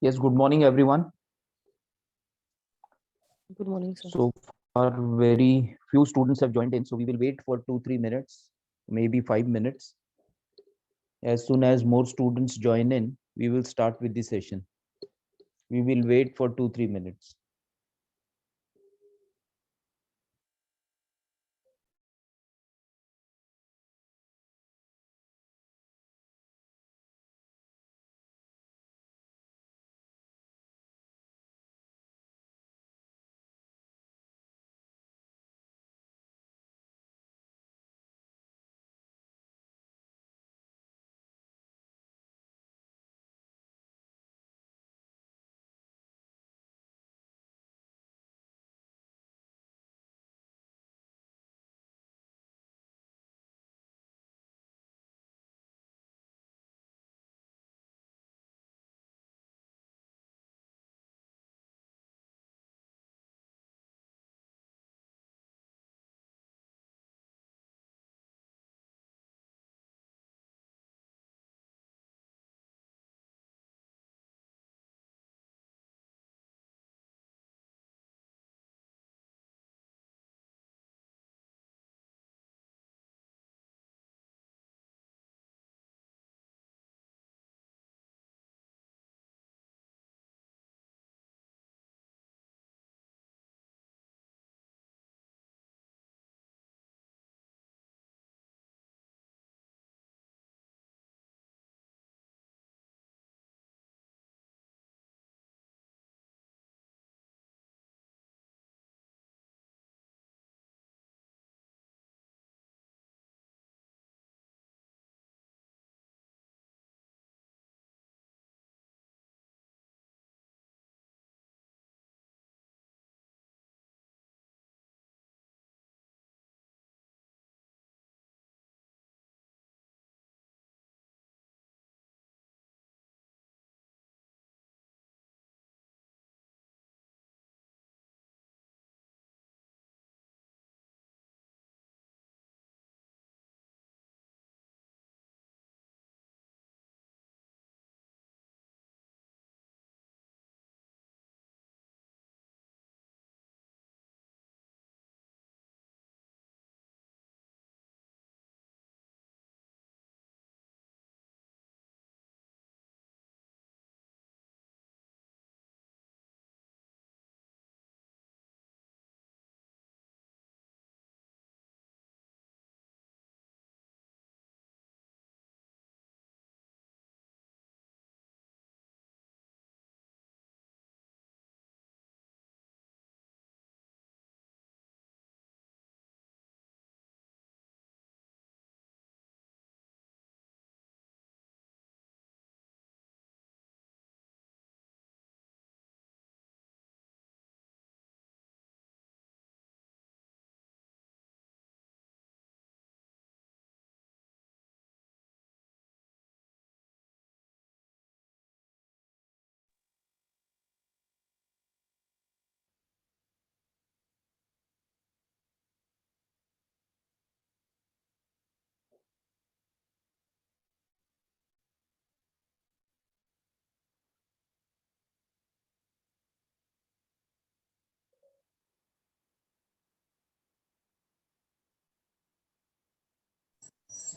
Yes, good morning, everyone. Good morning, sir. So far, very few students have joined in, so we will wait for 2-3 minutes, maybe 5 minutes. As soon as more students join in, we will start with the session. We will wait for 2-3 minutes.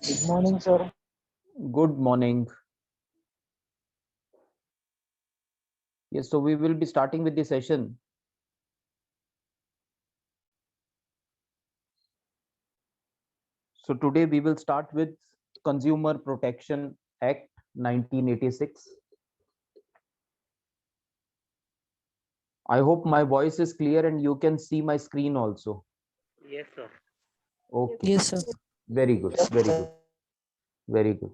Good morning, sir. Good morning. Yes, so we will be starting with the session. So today we will start with Consumer Protection Act 1986. I hope my voice is clear and you can see my screen also. Yes, sir. Okay, Yes, sir. very good, very good, very good.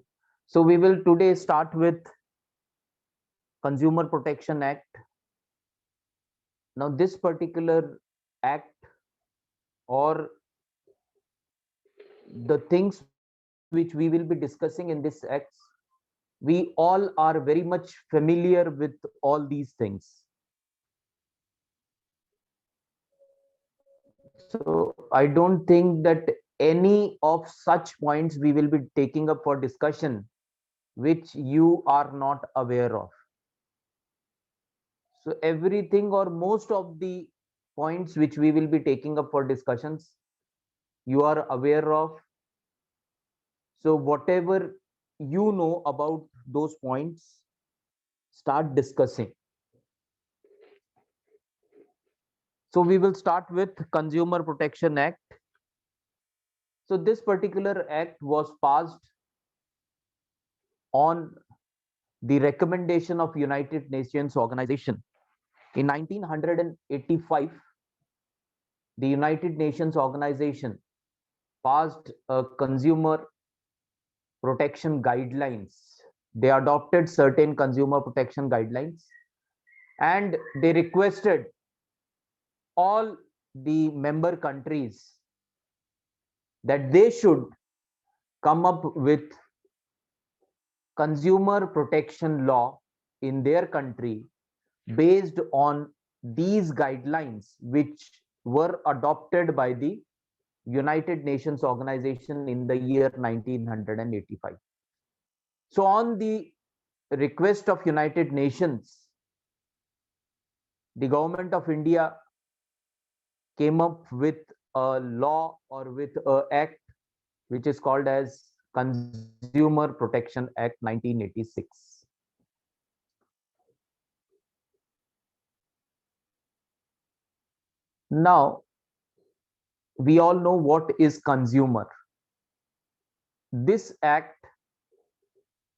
So we will today start with Consumer Protection Act. Now, this particular act or the things which we will be discussing in this act, we all are very much familiar with all these things. So I don't think that any of such points we will be taking up for discussion which you are not aware of. So everything or most of the points which we will be taking up for discussions, you are aware of. So whatever you know about those points, start discussing. So we will start with Consumer Protection Act. So this particular act was passed on the recommendation of United Nations Organization. In 1985, the United Nations Organization passed a consumer protection guidelines. They adopted certain consumer protection guidelines and they requested all the member countries that they should come up with consumer protection law in their country based on these guidelines which were adopted by the United Nations Organization in the year 1985. So on the request of United Nations, the government of India came up with a law or with an act which is called as Consumer Protection Act 1986. Now, we all know what is consumer. This act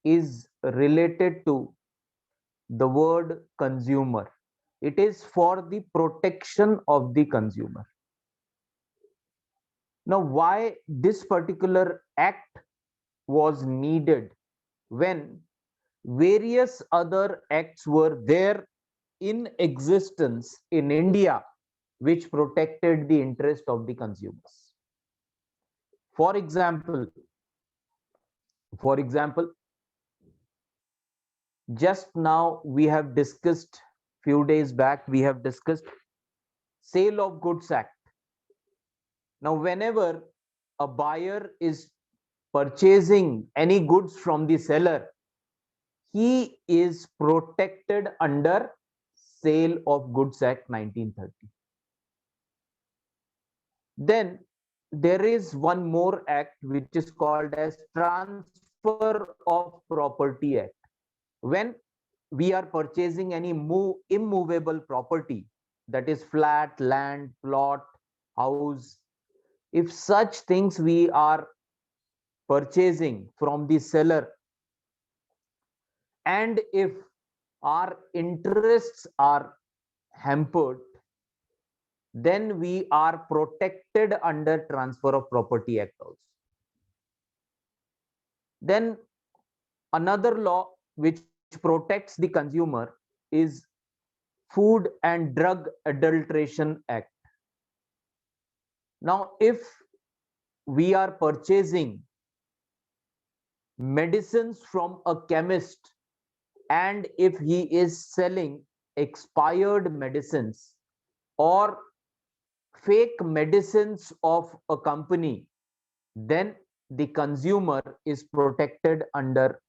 is related to the word consumer. It is for the protection of the consumer. Now, why this particular act was needed when various other acts were there in existence in India which protected the interest of the consumers? For example, just now we have discussed, few days back we have discussed Sale of Goods Act. Now whenever a buyer is purchasing any goods from the seller, he is protected under Sale of Goods Act 1930. Then there is one more act which is called as Transfer of Property Act. When we are purchasing any immovable property, that is flat, land, plot, house, if such things we are purchasing from the seller, and if our interests are hampered, then we are protected under Transfer of Property Act also. Then another law which protects the consumer is Food and Drug Adulteration Act. Now, if we are purchasing medicines from a chemist and if he is selling expired medicines or fake medicines of a company, then the consumer is protected under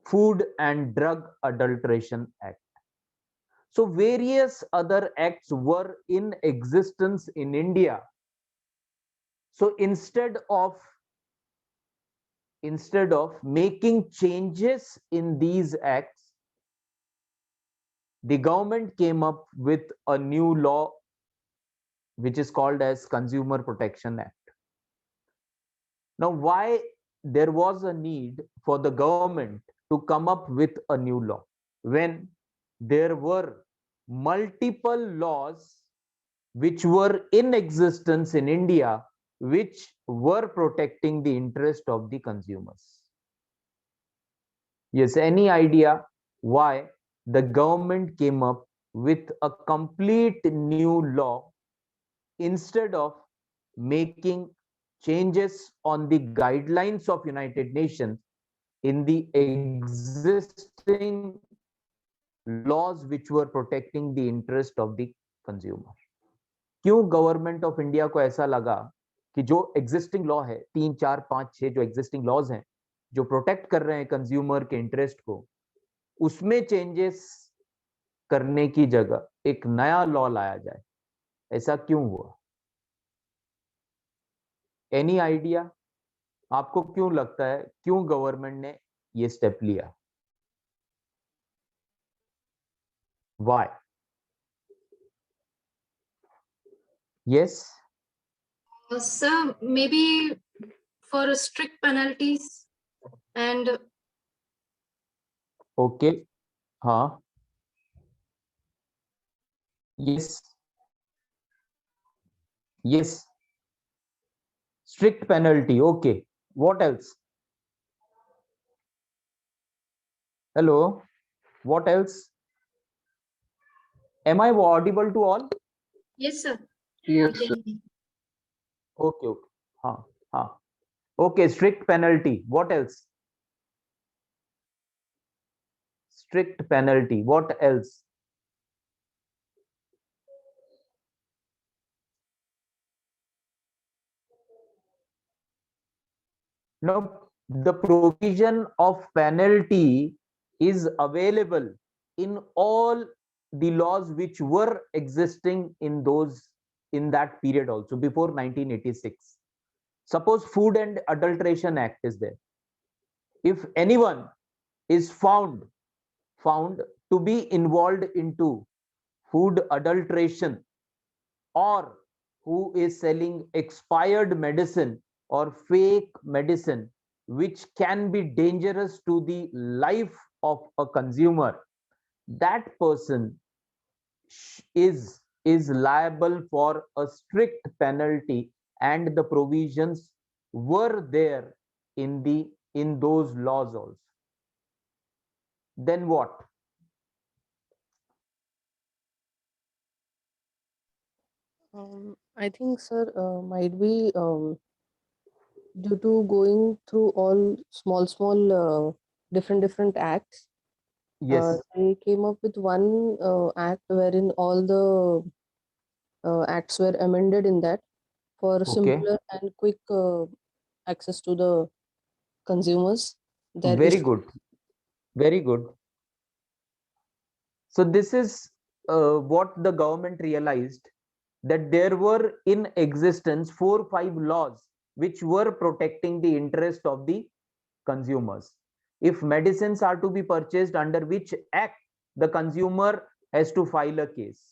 Food and Drug Adulteration Act. So various other acts were in existence in India. So instead of making changes in these acts, the government came up with a new law which is called as Consumer Protection Act. Now, why there was a need for the government to come up with a new law when there were multiple laws which were in existence in India which were protecting the interest of the consumers? Yes, any idea why the government came up with a complete new law instead of making changes on the guidelines of United Nations in the existing laws which were protecting the interest of the consumer? क्यों government of India को ऐसा लगा कि जो existing law है, 3, 4, 5, 6 जो existing laws हैं जो प्रोटेक्ट कर रहे हैं कंज्यूमर के इंटरेस्ट को, उसमें चेंजेस करने की जगह एक नया लॉ लाया जाए, ऐसा क्यों हुआ? Any idea? आपको क्यों लगता है क्यों गवर्नमेंट ने ये स्टेप लिया? Why? Yes? Sir, maybe for strict penalties and okay, हाँ, yes, yes, strict penalty, okay, what else? Hello, what else? Am I audible to all? yes, sir. Yes, we sir. can- Okay, okay, हाँ, हाँ, okay, strict penalty, what else? Strict penalty, what else? Now, the provision of penalty is available in all the laws which were existing in that period also before 1986. Suppose Food and Adulteration Act is there. If anyone is found to be involved into food adulteration, or who is selling expired medicine or fake medicine which can be dangerous to the life of a consumer, that person is liable for a strict penalty, and the provisions were there in those laws also. Then what? I think, sir, might be due to going through all small different acts. Yes. They came up with one act wherein all the acts were amended in that for Okay. simpler and quick access to the consumers. There Very is good. Very good. So this is what the government realized, that there were in existence 4 5 laws which were protecting the interest of the consumers. If medicines are to be purchased, under which act the consumer has to file a case.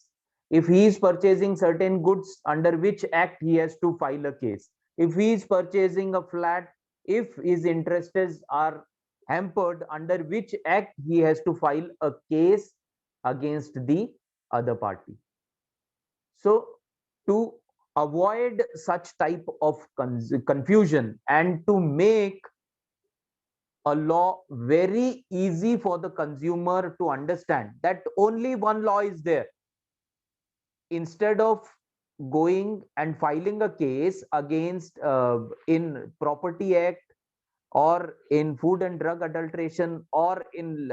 If he is purchasing certain goods, under which act he has to file a case. If he is purchasing a flat, if his interests are hampered, under which act he has to file a case against the other party. So to avoid such type of confusion and to make a law very easy for the consumer to understand that only one law is there, instead of going and filing a case against in property act or in food and drug adulteration or in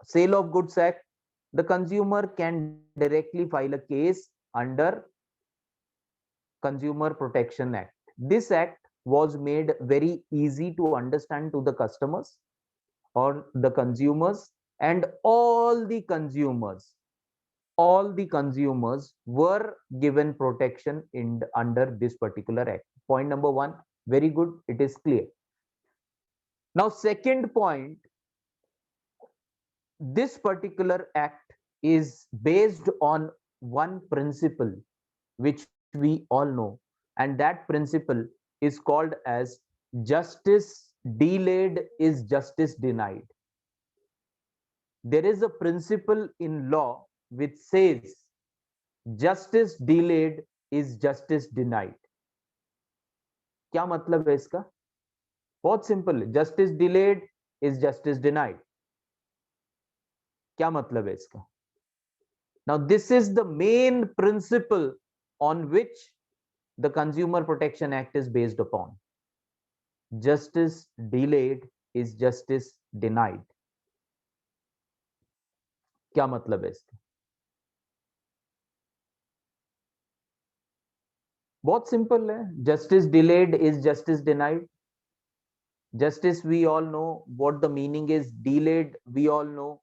sale of goods act, the consumer can directly file a case under Consumer Protection Act. This act was made very easy to understand to the customers or the consumers, and all the consumers were given protection under this particular act. Point number 1, very good, it is clear. Now second point, this particular act is based on one principle which we all know, and that principle is called as justice delayed is justice denied. There is a principle in law which says justice delayed is justice denied. क्या मतलब है इसका? बहुत simple है, justice delayed is justice denied. क्या मतलब है इसका? Now this is the main principle on which the Consumer Protection Act is based upon. Justice delayed is justice denied. क्या मतलब है इसका? बहुत सिंपल है, justice delayed is justice denied. Justice, we all know what the meaning is. Delayed, we all know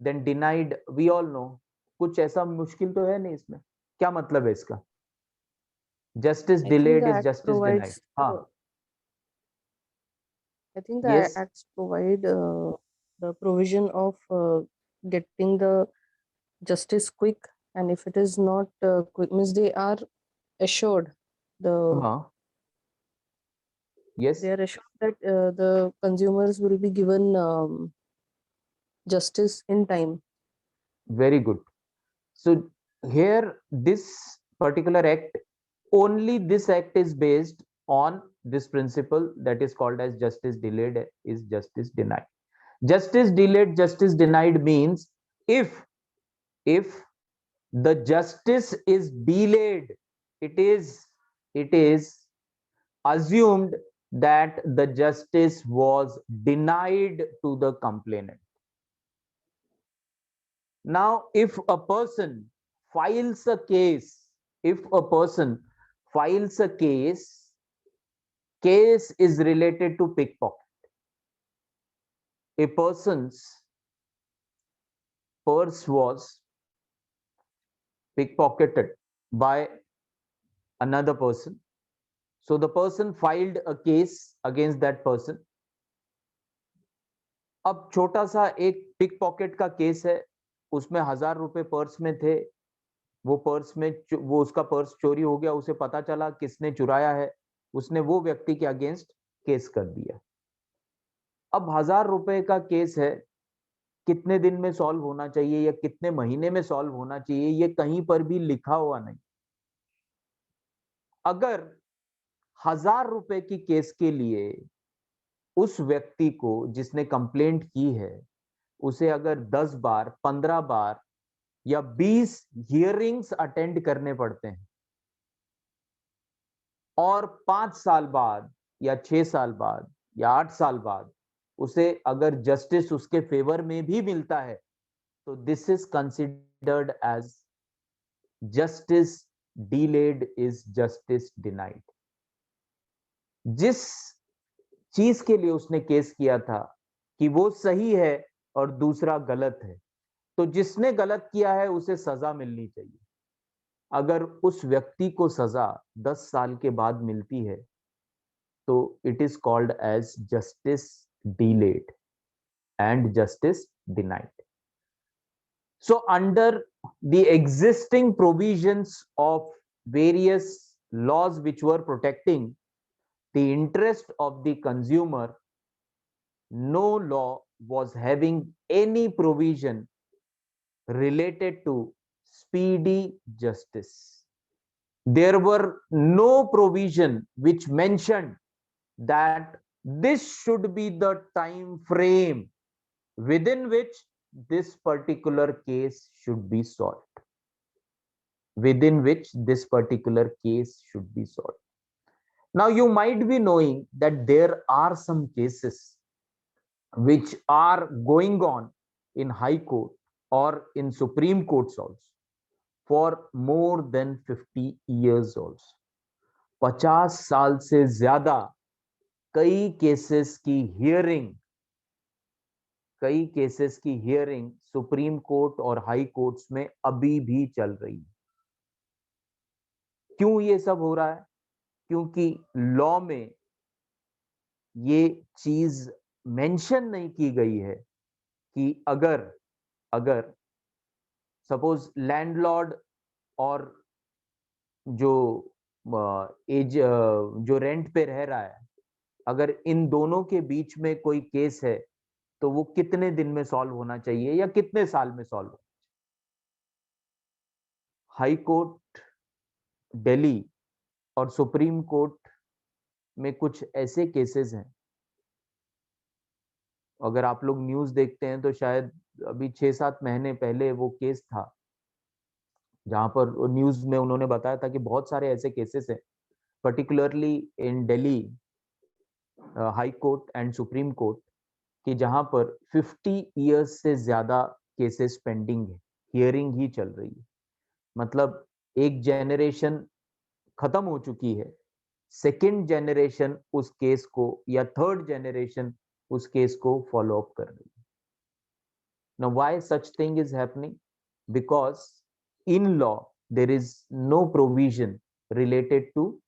then denied, we all know. कुछ ऐसा मुश्किल तो है नहीं इसमें. क्या मतलब है इसका? Justice I think delayed the is act justice denied. provides हाँ. I think the Yes. acts provide the provision of getting the justice quick, and if it is not quick, means they are assured हाँ. Yes. they are assured that the consumers will be given justice in time. Very good. So here this particular act, only this act is based on this principle that is called as justice delayed is justice denied. Justice delayed, justice denied means if the justice is delayed, it is assumed that the justice was denied to the complainant. Now, if a person files a case, case is related to pickpocket. A person's purse was pickpocketed by another person. So the person filed a case against that person. अब छोटा सा एक pick pocket का case है, उसमें 1000 रुपए purse में थे, वो उसका पर्स चोरी हो गया, उसे पता चला किसने चुराया है, उसने वो व्यक्ति के अगेंस्ट केस कर दिया. अब 1000 रुपए का केस है, कितने दिन में सॉल्व होना चाहिए या कितने महीने में सॉल्व होना चाहिए, ये कहीं पर भी लिखा हुआ नहीं. अगर 1000 रुपए की केस के लिए उस व्यक्ति को जिसने कंप्लेंट की है, उसे अगर 10 बार, 15 बार या 20 हियरिंग्स अटेंड करने पड़ते हैं और 5 साल बाद या 6 साल बाद या 8 साल बाद उसे अगर जस्टिस उसके फेवर में भी मिलता है, तो this is considered as justice delayed is justice denied. जिस चीज के लिए उसने केस किया था कि वो सही है और दूसरा गलत है, तो जिसने गलत किया है उसे सजा मिलनी चाहिए. अगर उस व्यक्ति को सजा 10 साल के बाद मिलती है, तो it is called as justice delayed and justice denied. So under the existing provisions of various laws which were protecting the interest of the consumer, no law was having any provision related to speedy justice. There were no provision which mentioned that this should be the time frame within which this particular case should be solved. Now you might be knowing that there are some cases which are going on in High Court or in Supreme Courts also for more than 50 years also. 50 साल से ज्यादा कई cases की hearing supreme court और high courts में अभी भी चल रही है. क्यों ये सब हो रहा है? क्योंकि लॉ में ये चीज मेंशन नहीं की गई है कि अगर सपोज लैंडलॉर्ड और जो रेंट पे रह रहा है, अगर इन दोनों के बीच में कोई केस है, तो वो कितने दिन में सॉल्व होना चाहिए या कितने साल में सॉल्व होना चाहिए. हाई कोर्ट दिल्ली और सुप्रीम कोर्ट में कुछ ऐसे केसेस हैं, अगर आप लोग न्यूज़ देखते हैं तो शायद अभी 6-7 महीने पहले वो केस था जहां पर न्यूज़ में उन्होंने बताया था कि बहुत सारे ऐसे केसेस हैं, particularly in Delhi high court and supreme court, कि जहां पर 50 इयर्स से ज्यादा केसेस पेंडिंग है, हियरिंग ही चल रही है. मतलब एक जेनरेशन खत्म हो चुकी है, सेकेंड जेनरेशन उस केस को या थर्ड जेनरेशन उस केस को फॉलो अप कर रही है. Now, why such thing is happening? Because in law, there is no provision related to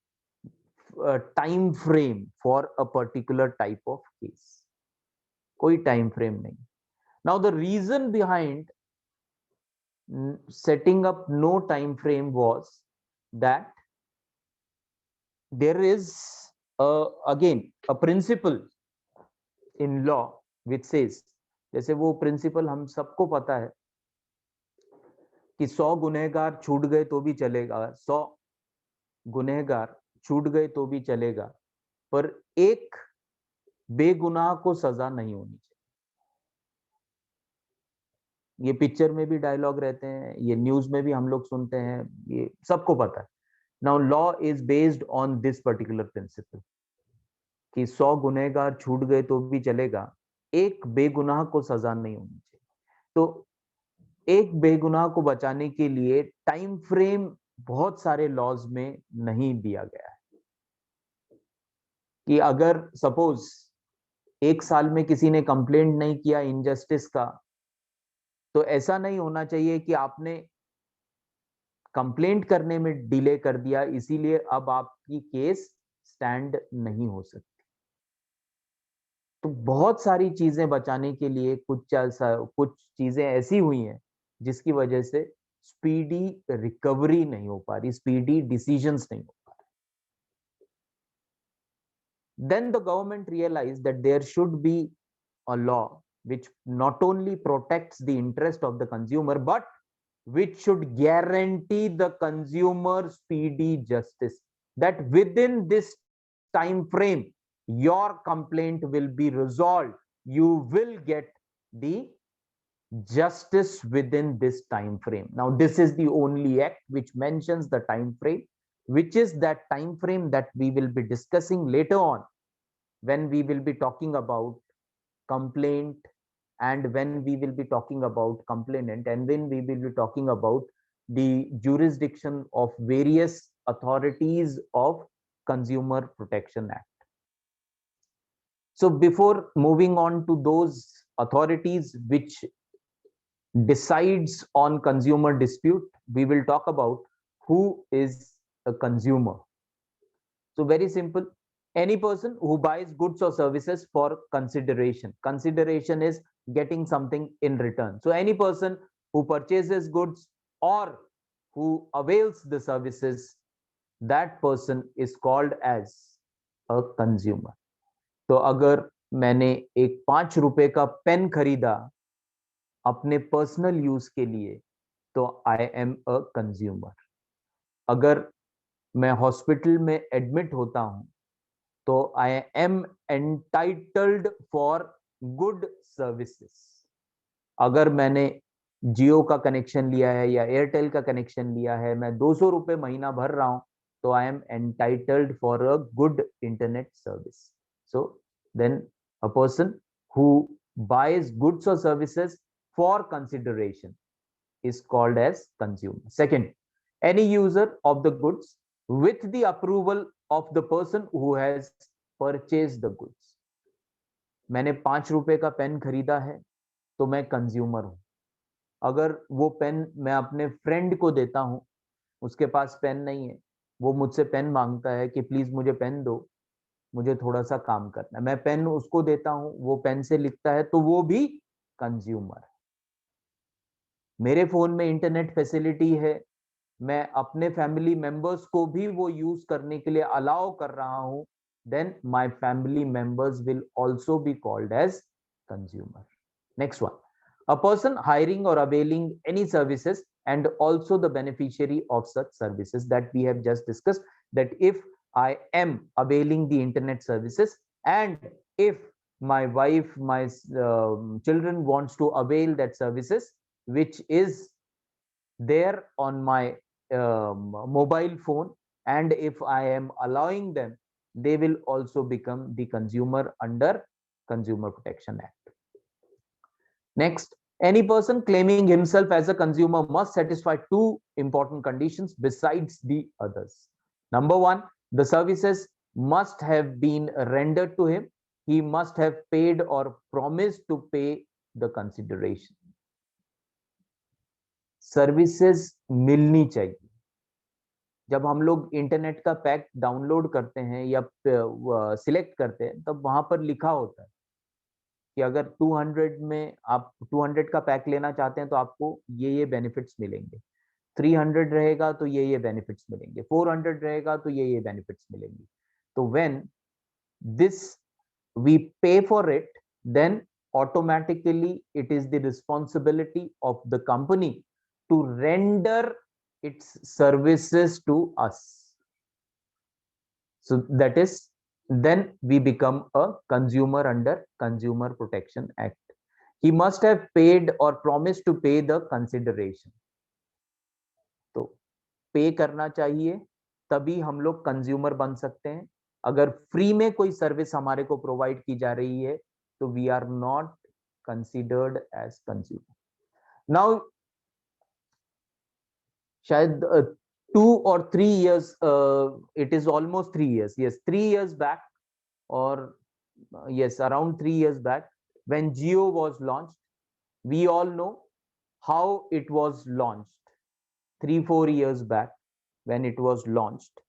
time frame for a particular type of case. कोई time frame नहीं. Now, the reason behind setting up no time frame was that there is again a principle in law which says, जैसे वो principal हम सबको पता है कि 100 गुनहगार छूट गए तो भी चलेगा, 100 गुनहगार छूट गए तो भी चलेगा, पर एक बेगुनाह को सजा नहीं होनी चाहिए. ये पिक्चर में भी डायलॉग रहते हैं, ये न्यूज में भी हम लोग सुनते हैं, ये सबको पता है. Now law is based on this particular principle कि 100 गुनहगार छूट गए तो भी चलेगा, एक बेगुनाह को सजा नहीं होनी चाहिए. तो एक बेगुनाह को बचाने के लिए टाइम फ्रेम बहुत सारे लॉज में नहीं दिया गया है कि अगर सपोज 1 साल में किसी ने कंप्लेंट नहीं किया इनजस्टिस का, तो ऐसा नहीं होना चाहिए कि आपने कंप्लेंट करने में डिले कर दिया इसीलिए अब आपकी केस स्टैंड नहीं हो सकती. तो बहुत सारी चीजें बचाने के लिए कुछ चीजें ऐसी हुई हैं जिसकी वजह से स्पीडी रिकवरी नहीं हो पा रही, स्पीडी डिसीजंस नहीं हो पा रहे. Then the government realized that there should be a law which not only protects the interest of the consumer but which should guarantee the consumer speedy justice, that within this time frame your complaint will be resolved, you will get the justice within this time frame. Now this is the only act which mentions the time frame, which is that time frame that we will be discussing later on when we will be talking about complaint, and when we will be talking about complainant, and when we will be talking about the jurisdiction of various authorities of Consumer Protection Act. So before moving on to those authorities which decides on consumer dispute, we will talk about who is a consumer. So very simple, any person who buys goods or services for consideration. Consideration is getting something in return. So any person who purchases goods or who avails the services, that person is called as a consumer. तो अगर मैंने एक 5 रुपए का pen खरीदा अपने personal use के लिए, तो आई एम अ कंज्यूमर. अगर मैं हॉस्पिटल में एडमिट होता हूं, तो I am entitled for good services. अगर मैंने जियो का कनेक्शन लिया है या एयरटेल का कनेक्शन लिया है, मैं 200 रुपए महीना भर रहा हूं, तो I am entitled for a good internet service. So then a person who buys goods or services for consideration is called as consumer. Second, any user of the goods with the approval of the person who has purchased the goods. मैंने 5 रुपए का pen खरीदा है तो मैं consumer हूं. अगर वो पेन मैं अपने फ्रेंड को देता हूं, उसके पास पेन नहीं है, वो मुझसे पेन मांगता है कि प्लीज मुझे पेन दो, मुझे थोड़ा सा काम करना है, मैं पेन उसको देता हूं, वो पेन से लिखता है, तो वो भी कंज्यूमर है. मेरे फोन में इंटरनेट फैसिलिटी है, मैं अपने फैमिली मेंबर्स को भी वो यूज करने के लिए अलाउ कर रहा हूं, then my family members will also be called as consumer. Next one, a person hiring or availing any services and also the beneficiary of such services, that we have just discussed, that if I am availing the internet services and if my wife, my children wants to avail that services which is there on my mobile phone, and if I am allowing them, they will also become the consumer under Consumer Protection Act. Next, any person claiming himself as a consumer must satisfy 2 important conditions besides the others. Number 1, the services must have been rendered to him. He must have paid or promised to pay the consideration. Services मिलनी चाहिए। जब हम लोग internet का pack download करते हैं या select करते हैं, तब वहां पर लिखा होता है कि अगर 200 में आप 200 का पैक लेना चाहते हैं तो आपको ये बेनिफिट्स मिलेंगे, 300 रहेगा तो ये बेनिफिट्स मिलेंगे, 400 रहेगा तो ये बेनिफिट्स मिलेंगे। तो when this we pay for it, then automatically it is the responsibility of the company to render its services to us. So that is, then we become a consumer under Consumer Protection Act. He must have paid or promised to pay the consideration. तो पे करना चाहिए, तभी हम लोग consumer बन सकते हैं। अगर फ्री में कोई सर्विस हमारे को प्रोवाइड की जा रही है तो we are not considered as consumer. Now शायद 2 or 3 years, it is almost 3 years, yes, 3 years back, or yes, around 3 years back, when Jio was launched, we all know how it was launched 3-4 years back when it was launched.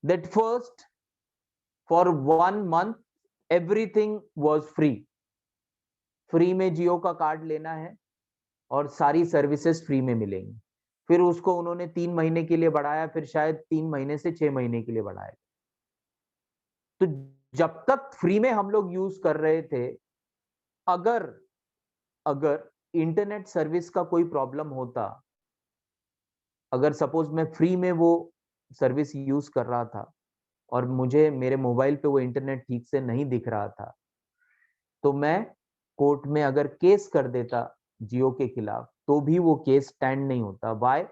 That first, for 1 month everything was free. Free में जियो का card लेना है और सारी services free में मिलेंगी। फिर उसको उन्होंने 3 महीने के लिए बढ़ाया, फिर शायद 3 महीने से 6 महीने के लिए बढ़ाया। तो जब तक फ्री में हम लोग यूज कर रहे थे, अगर इंटरनेट सर्विस का कोई प्रॉब्लम होता, अगर सपोज मैं फ्री में वो सर्विस यूज कर रहा था और मुझे मेरे मोबाइल पे वो इंटरनेट ठीक से नहीं दिख रहा था, तो मैं कोर्ट में अगर केस कर देता जियो के खिलाफ, तो भी वो केस स्टैंड नहीं होता। Why?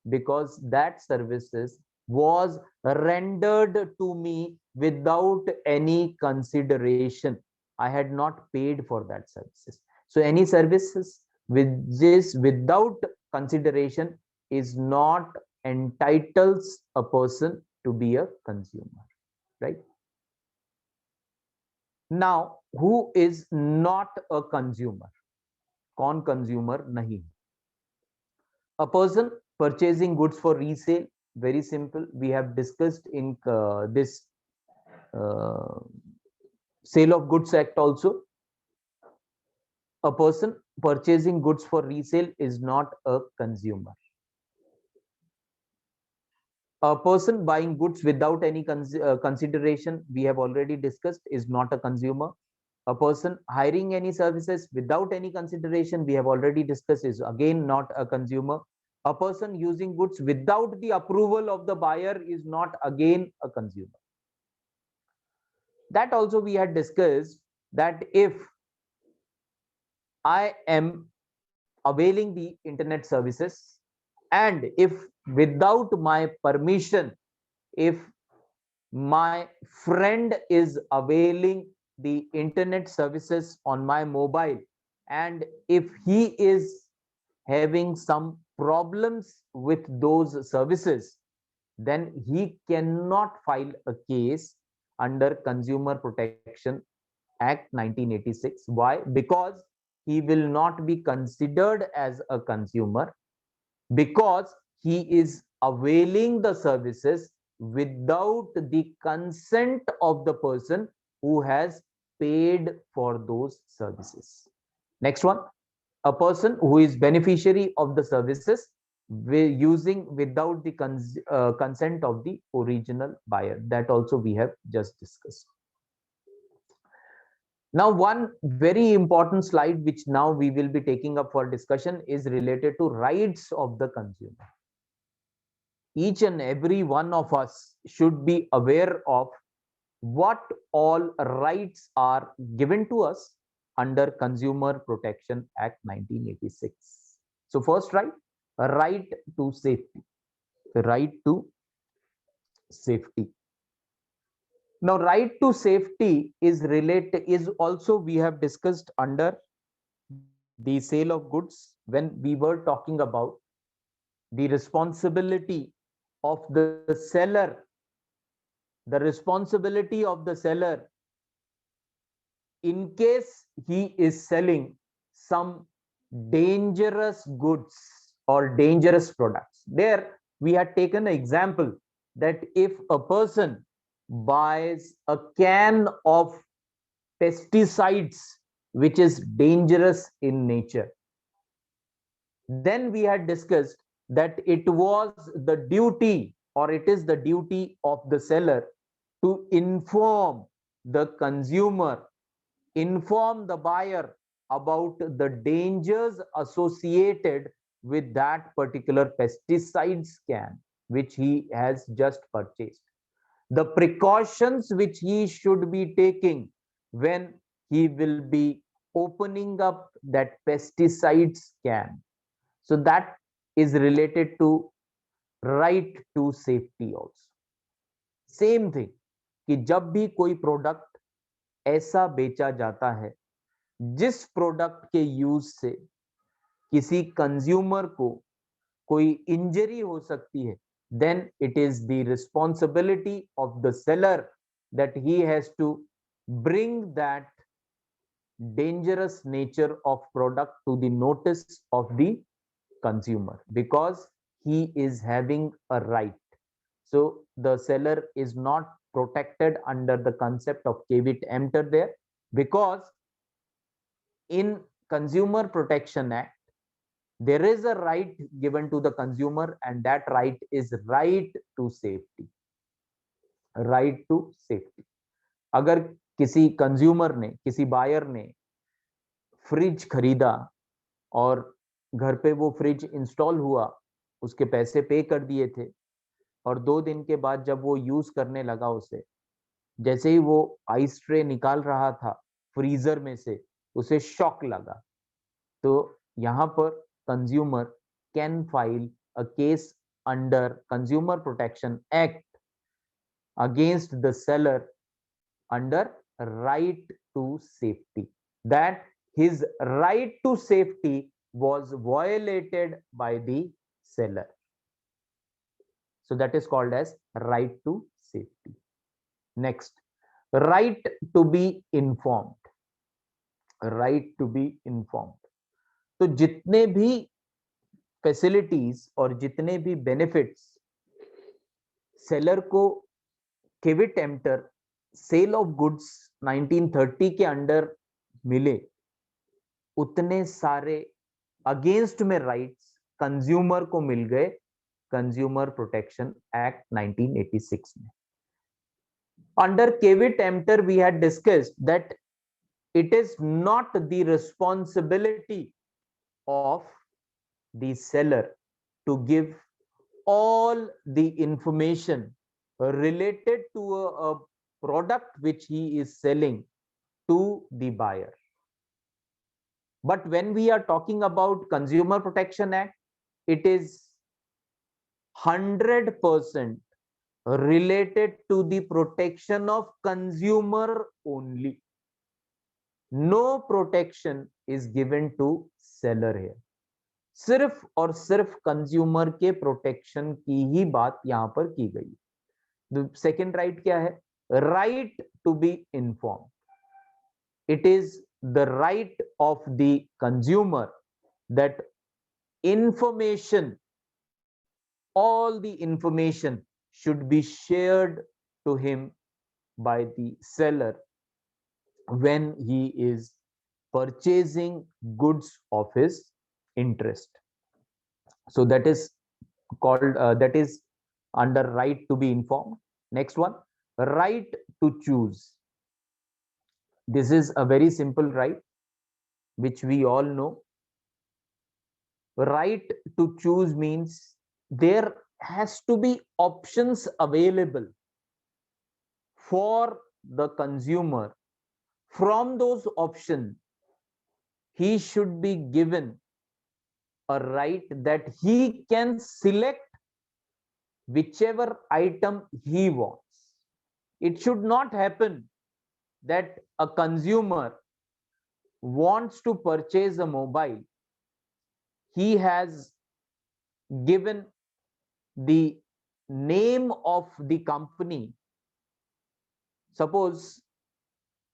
Because that services was rendered to me without any consideration. I had not paid for that services. So any services which is without consideration is not entitles a person to be a consumer, right? Now, who is not a consumer? कौन consumer नहीं? A person purchasing goods for resale, very simple. We have discussed in this Sale of Goods Act also. A person purchasing goods for resale is not a consumer. A person buying goods without any consideration, we have already discussed, is not a consumer. A person hiring any services without any consideration, we have already discussed, is again not a consumer. A person using goods without the approval of the buyer is not again a consumer. That also we had discussed, that if I am availing the internet services and if without my permission, if my friend is availing the internet services on my mobile, and if he is having some problems with those services, then he cannot file a case under Consumer Protection Act 1986. Why? Because he will not be considered as a consumer, because he is availing the services without the consent of the person who has paid for those services. Next one, a person who is beneficiary of the services using without the consent of the original buyer. That also we have just discussed. Now, one very important slide which now we will be taking up for discussion is related to rights of the consumer. Each and every one of us should be aware of what all rights are given to us under Consumer Protection Act 1986. So first right, a right to safety. The right to safety. Now, right to safety is also we have discussed under the sale of goods, when we were talking about the responsibility of the seller. The responsibility of the seller in case he is selling some dangerous goods or dangerous products. There we had taken an example that if a person buys a can of pesticides which is dangerous in nature, then we had discussed that it was the duty, or it is the duty of the seller to inform the consumer, inform the buyer about the dangers associated with that particular pesticide can which he has just purchased, the precautions which he should be taking when he will be opening up that pesticide can. So that is related to right to safety also. Same thing कि जब भी कोई product ऐसा बेचा जाता है जिस product के यूज से किसी कंज्यूमर को कोई इंजरी हो सकती है, then it is the responsibility of the seller that he has to bring that dangerous nature of product to the notice of the consumer, because he is having a right. So the seller is not protected under the concept of caveat emptor there, because in Consumer Protection Act there is a right given to the consumer, and that right is right to safety. Right to safety. अगर किसी consumer ने, किसी buyer ने fridge खरीदा और घर पे वो फ्रिज इंस्टॉल हुआ, उसके पैसे पे कर दिए थे, और 2 दिन के बाद जब वो यूज करने लगा उसे, जैसे ही वो आइस ट्रे निकाल रहा था फ्रीजर में से, उसे शॉक लगा, तो यहाँ पर consumer can file a case under consumer protection act against the seller under right to safety, that his right to safety was violated by the seller. So that is called as right to safety. Next, right to be informed. Right to be informed. तो जितने भी facilities और जितने भी benefits seller को केविट emptor cell of goods 1930 के under मिले, उतने सारे अगेंस्ट में राइट्स कंज्यूमर को मिल गए कंज्यूमर प्रोटेक्शन एक्ट 1986 में. Under caveat emptor we had discussed that it is not the responsibility of the seller to give all the information related to a product which he is selling to the buyer. But when we are talking about Consumer Protection Act, it is 100% related to the protection of consumer only. No protection is given to seller here. सिर्फ और सिर्फ consumer के protection की ही बात यहां पर की गई. सेकेंड राइट क्या है? Right to be inform. It is the right of the consumer that information, all the information should be shared to him by the seller when he is purchasing goods of his interest. So that is called that is under right to be informed. Next one, right to choose. This is a very simple right which we all know. Right to choose means there has to be options available for the consumer. From those options, he should be given a right that he can select whichever item he wants. It should not happen that a consumer wants to purchase a mobile. He has given the name of the company. Suppose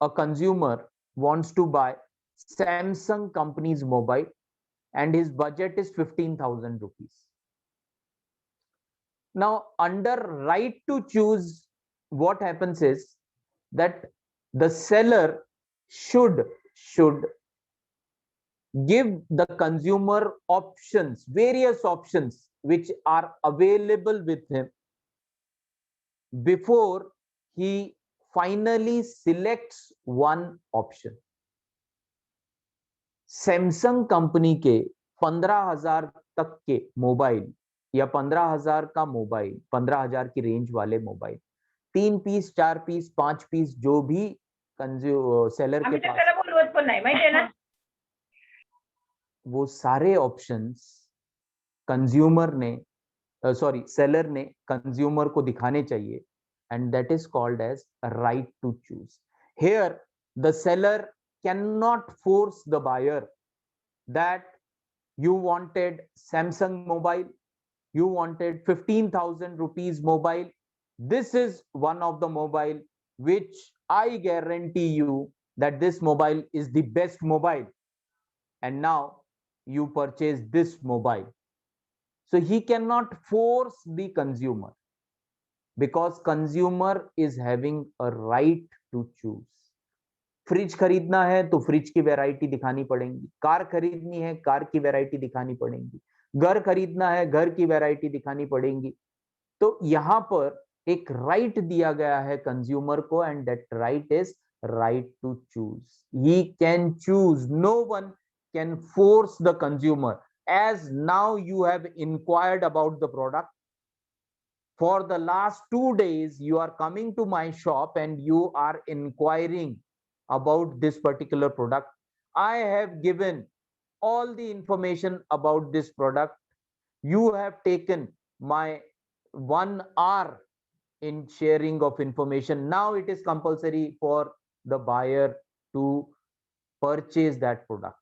a consumer wants to buy Samsung company's mobile, and his budget is 15,000 rupees. Now, under right to choose, what happens is that the seller should give the consumer options, various options which are available with him before he finally selects one option. Samsung company के 15,000 तक के mobile या 15,000 का mobile, 15,000 की range वाले mobile, 3 piece, 4 piece, 5 piece, जो भी seller के पास, वो सारे ऑप्शंस कंज्यूमर ने सेलर ने कंज्यूमर को दिखाने चाहिए, and that is called as a right to choose. Here the seller cannot force the buyer that you wanted Samsung mobile, you wanted 15,000 rupees mobile, this is one of the mobile which I guarantee you that this mobile is the best mobile, and now you purchase this mobile. So he cannot force the consumer, because consumer is having a right to choose. Fridge खरीदना है तो fridge की variety दिखानी पड़ेगी, car खरीदनी है car की variety दिखानी पड़ेगी, घर खरीदना है घर की वैरायटी दिखानी पड़ेगी. तो यहाँ पर एक राइट दिया गया है कंज्यूमर को, and that right is right to choose. He can choose, no one can force the consumer. As now you have inquired about the product, for the last 2 days you are coming to my shop and you are inquiring about this particular product. I have given all the information about this product. You have taken my 1 hour in sharing of information. Now it is compulsory for the buyer to purchase that product.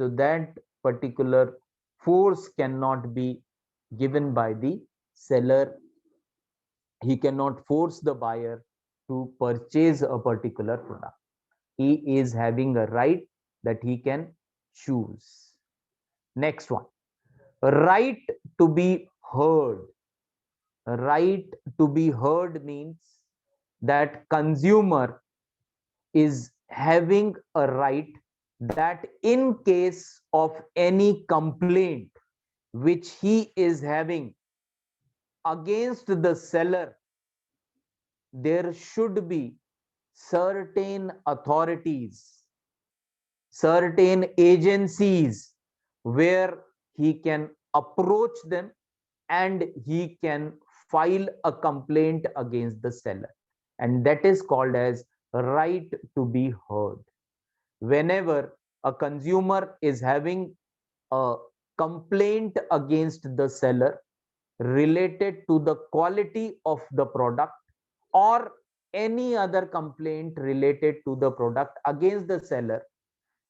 So that particular force cannot be given by the seller. He cannot force the buyer to purchase a particular product. He is having a right that he can choose. Next one, right to be heard. Right to be heard means that consumer is having a right that in case of any complaint which he is having against the seller, there should be certain authorities, certain agencies where he can approach them and he can file a complaint against the seller, and that is called as right to be heard. Whenever a consumer is having a complaint against the seller related to the quality of the product, or any other complaint related to the product against the seller,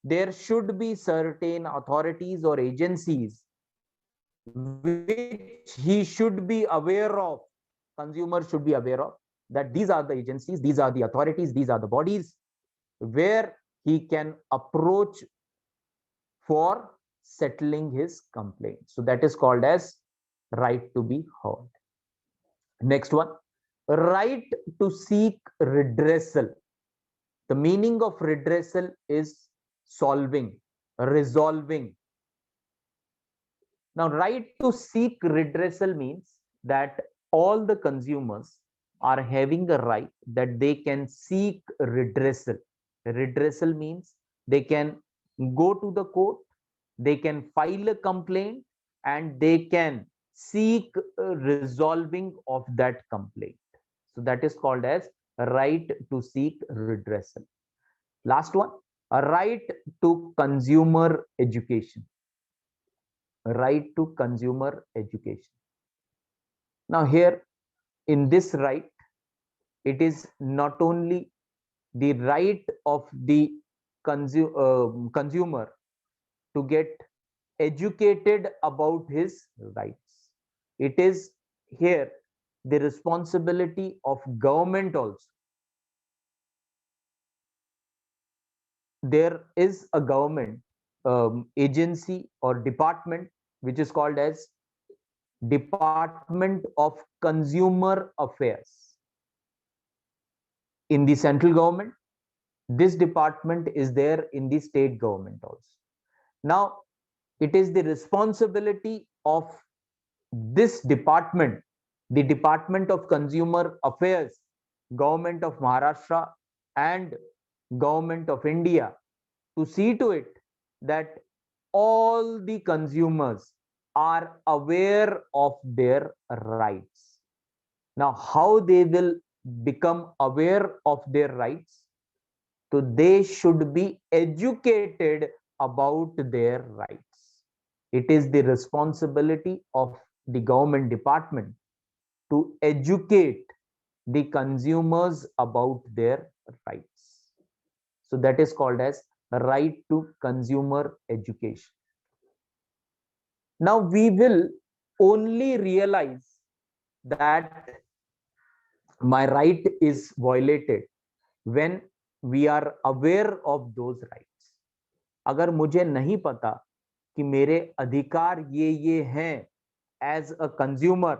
there should be certain authorities or agencies which he should be aware of, consumer should be aware of, that these are the agencies, these are the authorities, these are the bodies where he can approach for settling his complaint. So that is called as right to be heard. Next one, right to seek redressal. The meaning of redressal is solving, resolving. Now, right to seek redressal means that all the consumers are having a right that they can seek redressal. Redressal means they can go to the court, they can file a complaint, and they can seek resolving of that complaint. So that is called as a right to seek redressal. Last one, a right to consumer education. A right to consumer education. Now here in this right, it is not only the right of the consumer to get educated about his rights. It is here the responsibility of government also. There is a government agency or department which is called as Department of Consumer Affairs in the central government. This department is there in the state government also. Now, it is the responsibility of this department, the Department of Consumer Affairs, Government of Maharashtra and Government of India, to see to it that all the consumers are aware of their rights. Now, how they will become aware of their rights? So they should be educated about their rights. It is the responsibility of the government department to educate the consumers about their rights. So that is called as right to consumer education. Now we will only realize that my right is violated when we are aware of those rights. अगर मुझे नहीं पता कि मेरे अधिकार ये हैं as a consumer,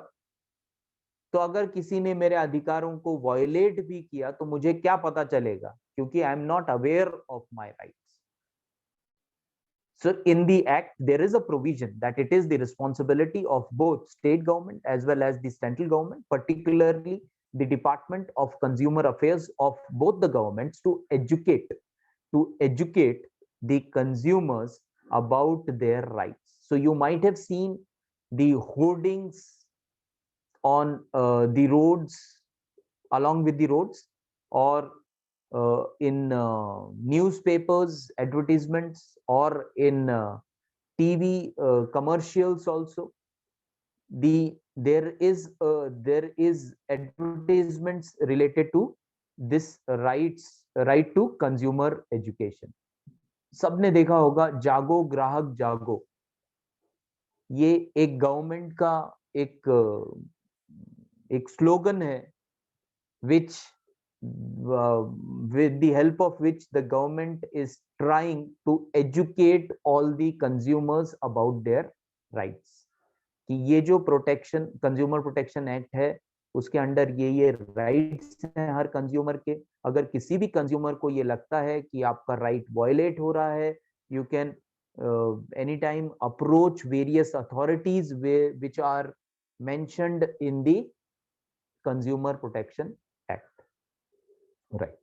तो अगर किसी ने मेरे अधिकारों को वायलेट भी किया तो मुझे क्या पता चलेगा, क्योंकि I am not aware of my rights. So in the act there is a provision that it is the responsibility of both state government as well as the central government, particularly the Department of Consumer Affairs of both the governments, to educate the consumers about their rights. So you might have seen the hoardings on the roads, along with the roads, or in newspapers advertisements, or in TV commercials also. There is advertisements related to this right to consumer education. सबने देखा होगा जागो ग्राहक जागो, ये एक government का एक स्लोगन है, which with the help of which the government is trying to educate all the consumers about their rights. कि ये जो प्रोटेक्शन, कंज्यूमर प्रोटेक्शन एक्ट है, उसके अंडर ये राइट्स हैं हर कंज्यूमर के. अगर किसी भी कंज्यूमर को ये लगता है कि आपका राइट वायलेट हो रहा है, you can any time approach various authorities which are mentioned in the Consumer Protection Act. Right.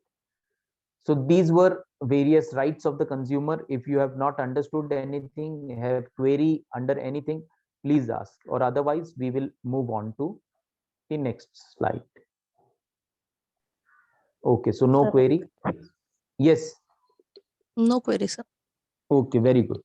So these were various rights of the consumer. If you have not understood anything, have query under anything, please ask, or otherwise we will move on to the next slide. Okay, so no Sir. query. Yes. No query, sir. Okay, very good.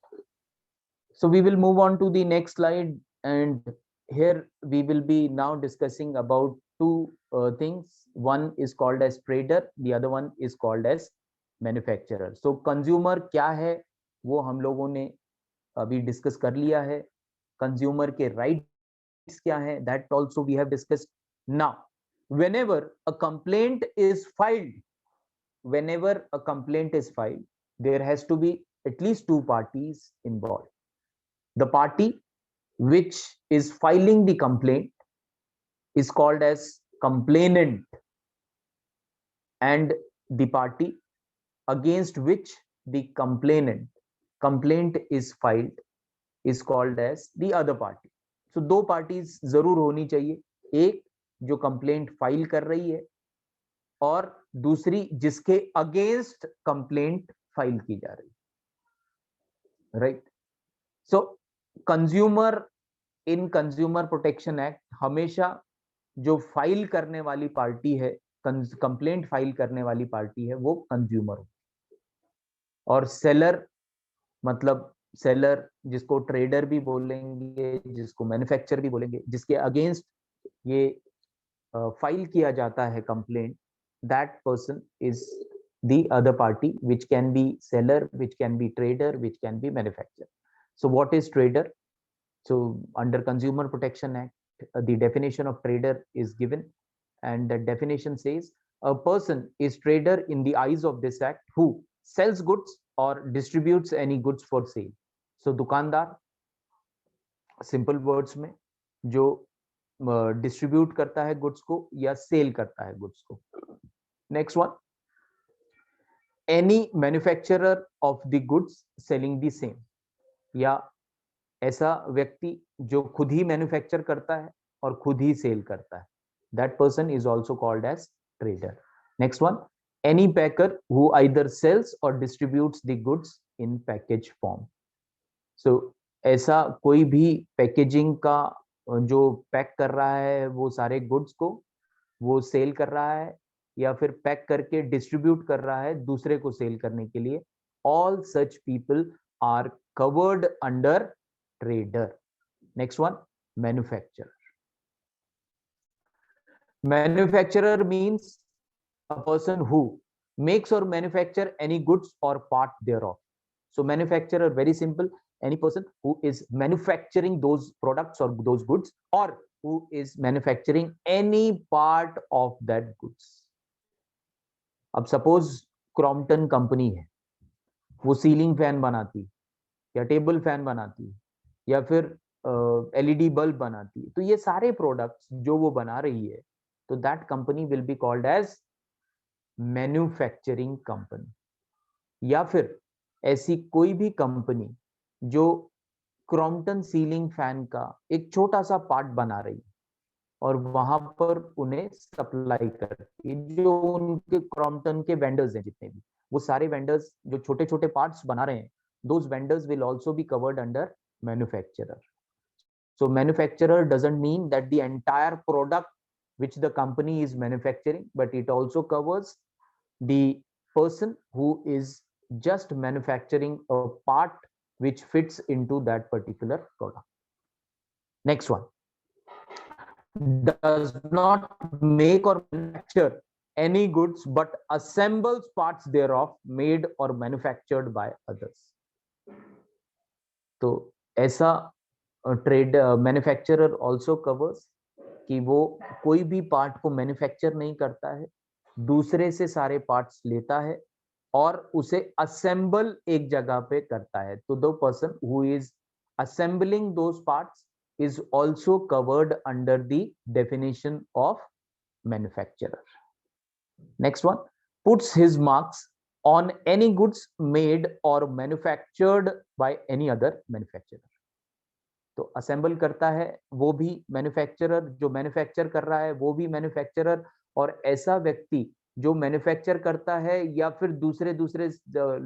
So we will move on to the next slide, and here we will be now discussing about two things. One is called as trader, the other one is called as manufacturer. So consumer क्या है वो हम लोगों ने अभी discuss कर लिया है. कंज्यूमर के राइट्स क्या है, that also we have discussed. Now whenever a complaint is filed, there has to be at least two parties involved. The party which is filing the complaint is called as complainant, and the party against which the complaint is filed is called as the other party. So दो parties जरूर होनी चाहिए, एक जो complaint file कर रही है और दूसरी जिसके against complaint file की जा रही है. Right? So consumer in Consumer Protection Act हमेशा जो फाइल करने वाली पार्टी है, कंप्लेंट फाइल करने वाली पार्टी है, वो कंज्यूमर होती है. और सेलर मतलब सेलर जिसको ट्रेडर भी बोलेंगे, जिसको मैन्युफैक्चरर भी बोलेंगे, जिसके अगेंस्ट ये फाइल किया जाता है complaint, that person is the other party, which can be seller, which can be trader, which can be manufacturer. So what is trader? So under Consumer Protection Act, the definition of trader is given, and the definition says a person is trader in the eyes of this act who sells goods or distributes any goods for sale. So दुकानदार simple words में जो distribute करता है goods को या cell करता है goods को. Next one, any manufacturer of the goods selling the same, या ऐसा व्यक्ति जो खुद ही मैन्युफैक्चर करता है और खुद ही सेल करता है, that person is also called as trader. Next one, any packer who either sells और distributes the goods in package form. So ऐसा कोई भी पैकेजिंग का जो पैक कर रहा है वो सारे गुड्स को, वो सेल कर रहा है या फिर पैक करके डिस्ट्रीब्यूट कर रहा है दूसरे को सेल करने के लिए, all such people are covered under trader. Next one, manufacturer. Manufacturer means a person who makes or manufacture any goods or part thereof. So manufacturer, very simple, any person who is manufacturing those products or those goods, or who is manufacturing any part of that goods. अब suppose Crompton company है, वो ceiling fan बनाती है या table fan बनाती है या फिर एलईडी बल्ब बनाती है, तो ये सारे प्रोडक्ट्स जो वो बना रही है, तो that company will be called as manufacturing company. या फिर ऐसी कोई भी कंपनी जो क्रॉम्पटन सीलिंग फैन का एक छोटा सा पार्ट बना रही है और वहां पर उन्हें सप्लाई करती है, जो उनके क्रॉम्पटन के वेंडर्स हैं जितने भी, वो सारे वेंडर्स जो छोटे छोटे पार्ट्स बना रहे हैं, those vendors will also be covered under manufacturer. So manufacturer doesn't mean that the entire product which the company is manufacturing, but it also covers the person who is just manufacturing a part which fits into that particular product. Next one, does not make or manufacture any goods but assembles parts thereof made or manufactured by others. तो ऐसा trade manufacturer also covers कि वो कोई भी part को manufacture नहीं करता है, दूसरे से सारे पार्ट्स लेता है और उसे असेंबल एक जगह पे करता है. तो the person who is assembling those parts is also covered under the definition of manufacturer. Next one, puts his marks on any goods made or manufactured by any other manufacturer. तो assemble करता है वो भी manufacturer, जो manufacture कर रहा है वो भी मैन्युफैक्चरर, और ऐसा व्यक्ति जो मैन्युफैक्चर करता है या फिर दूसरे दूसरे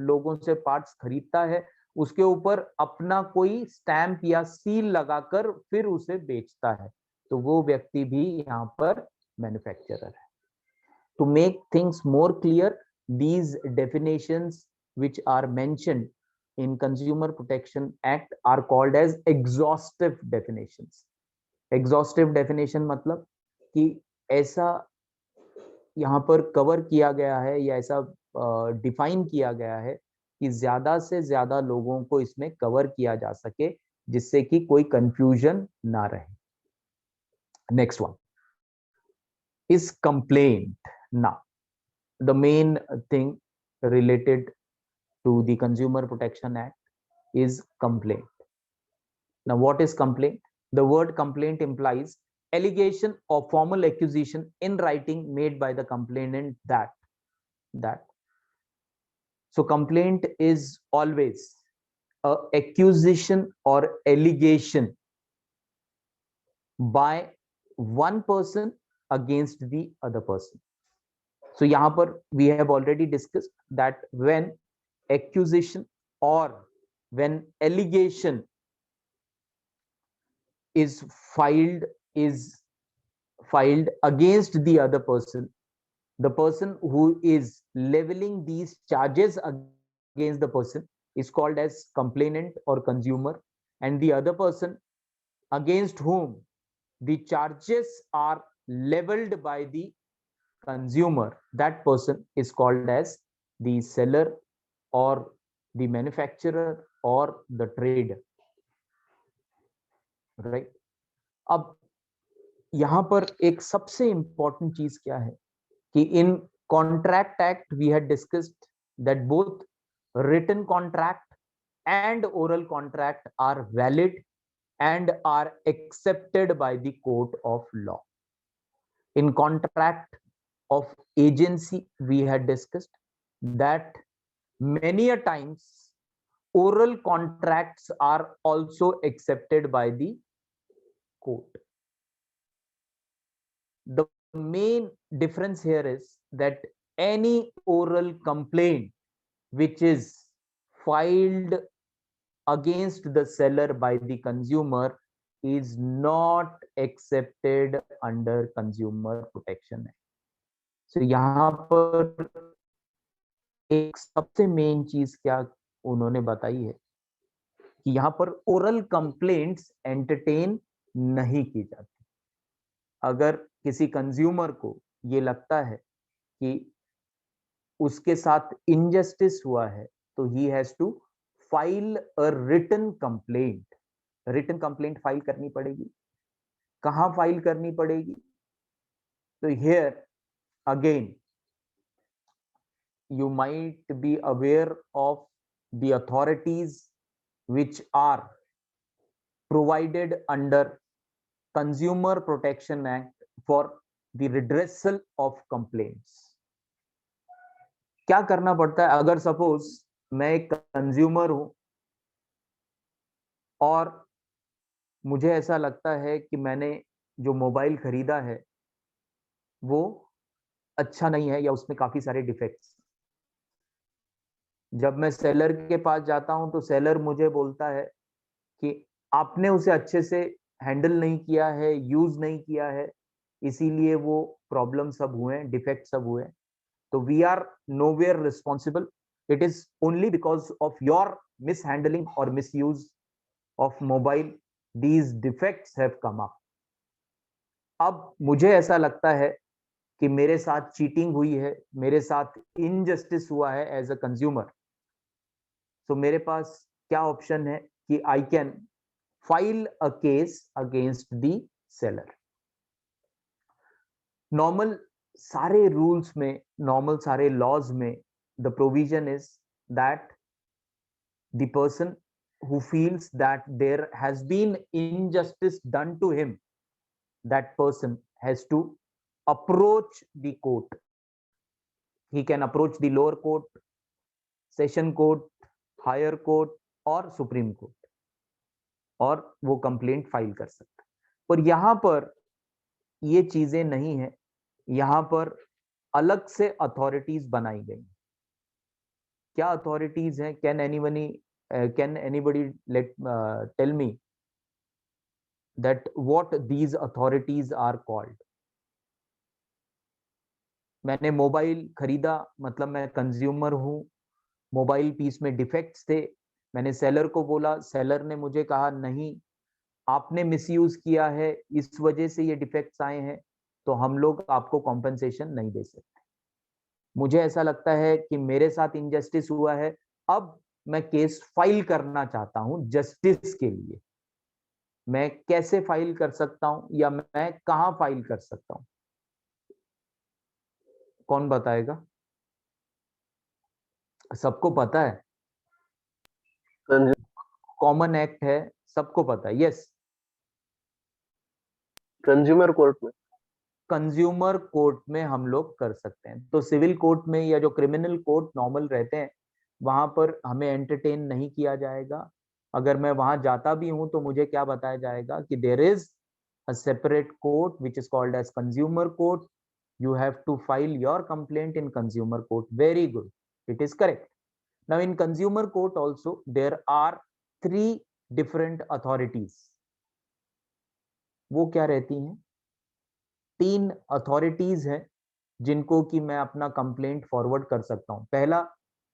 लोगों से पार्ट्स खरीदता है, उसके ऊपर अपना कोई स्टैंप या सील लगाकर फिर उसे बेचता है, तो वो व्यक्ति भी यहाँ पर मैन्युफैक्चरर है. To make things more clear, these definitions which are mentioned in Consumer Protection Act are called as exhaustive definitions. Exhaustive definition मतलब कि ऐसा यहाँ पर कवर किया गया है या ऐसा डिफाइन किया गया है कि ज्यादा से ज्यादा लोगों को इसमें कवर किया जा सके, जिससे कि कोई कंफ्यूजन ना रहे. Next one is complaint. ना the main thing related to the Consumer Protection Act is complaint. Now what is complaint? The word complaint implies allegation or formal accusation in writing made by the complainant that. So complaint is always a accusation or allegation by one person against the other person. So यहाँ पर we have already discussed that when accusation or when allegation is filed against the other person, the person who is leveling these charges against the person is called as complainant or consumer, and the other person against whom the charges are leveled by the consumer, that person is called as the seller or the manufacturer or the trader, right? अब यहाँ पर एक सबसे important चीज क्या है कि in contract act we had discussed that both written contract and oral contract are valid and are accepted by the court of law. In contract of agency, we had discussed that many a times oral contracts are also accepted by the court. The main difference here is that any oral complaint which is filed against the seller by the consumer is not accepted under Consumer Protection Act. So यहाँ पर एक सबसे main चीज क्या उन्होंने बताई है कि यहाँ पर ओरल कंप्लेंट्स एंटरटेन नहीं की जाती। अगर किसी कंज्यूमर को ये लगता है कि उसके साथ इनजस्टिस हुआ है तो he has to file a written complaint. Written complaint file करनी पड़ेगी। कहाँ फाइल करनी पड़ेगी? तो here again you might be aware of the authorities which are provided under Consumer Protection Act for the redressal of complaints. क्या करना पड़ता है? अगर सपोज मैं एक कंज्यूमर हूं और मुझे ऐसा लगता है कि मैंने जो मोबाइल खरीदा है वो अच्छा नहीं है या उसमें काफी सारे डिफेक्ट्स। जब मैं सेलर के पास जाता हूं तो सेलर मुझे बोलता है कि आपने उसे अच्छे से हैंडल नहीं किया है, यूज नहीं किया है, इसीलिए वो प्रॉब्लम सब हुए, डिफेक्ट सब हुए। तो we are nowhere responsible, it is only because of your mishandling और misuse of mobile these defects have come up. अब मुझे ऐसा लगता है कि मेरे साथ चीटिंग हुई है, मेरे साथ इनजस्टिस हुआ है एज अ कंज्यूमर, तो मेरे पास क्या ऑप्शन है कि I can file a case against the seller. Normal सारे रूल्स में, नॉर्मल सारे लॉज में the provision is that the person who feels that there has been injustice done to him, that person has to approach the court. He can approach the lower court, session court, higher court और supreme court, और वो complaint file कर सकता है। और यहाँ पर ये चीजें नहीं है, यहाँ पर अलग से अथॉरिटीज बनाई गई। क्या अथॉरिटीज हैं? can anybody tell me that what these authorities are called? मैंने मोबाइल खरीदा, मतलब मैं कंज्यूमर हूं, मोबाइल पीस में डिफेक्ट्स थे, मैंने सेलर को बोला, सेलर ने मुझे कहा नहीं आपने मिसयूज किया है, इस वजह से ये डिफेक्ट्स आए हैं, तो हम लोग आपको कॉम्पेंसेशन नहीं दे सकते। मुझे ऐसा लगता है कि मेरे साथ इनजस्टिस हुआ है, अब मैं केस फाइल करना चाहता हूं जस्टिस के लिए। मैं कैसे फाइल कर सकता हूं या मैं कहां फाइल कर सकता हूं? कौन बताएगा? सबको पता है, कॉमन एक्ट है, सबको पता है। यस, कंज्यूमर कोर्ट में। कंज्यूमर कोर्ट में हम लोग कर सकते हैं। तो सिविल कोर्ट में या जो क्रिमिनल कोर्ट नॉर्मल रहते हैं वहां पर हमें एंटरटेन नहीं किया जाएगा। अगर मैं वहां जाता भी हूं तो मुझे क्या बताया जाएगा कि there is a separate court which is called as consumer court, you have to file your complaint in consumer court. Very good, it is correct. Now in consumer court also there are 3 different authorities. वो क्या रहती हैं? 3 authorities हैं जिनको कि मैं अपना complaint forward कर सकता हूं। पहला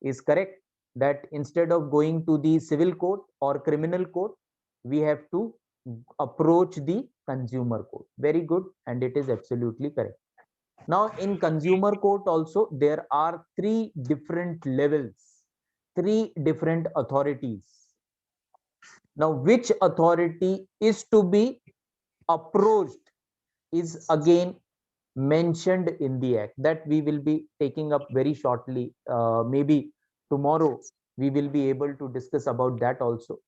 is correct, that instead of going to the civil court or criminal court, we have to approach the consumer court. Very good, and it is absolutely correct. Now in consumer court also there are 3 different levels, 3 different authorities. Now which authority is to be approached is again mentioned in the act, that we will be taking up very shortly, maybe tomorrow we will be able to discuss about that also.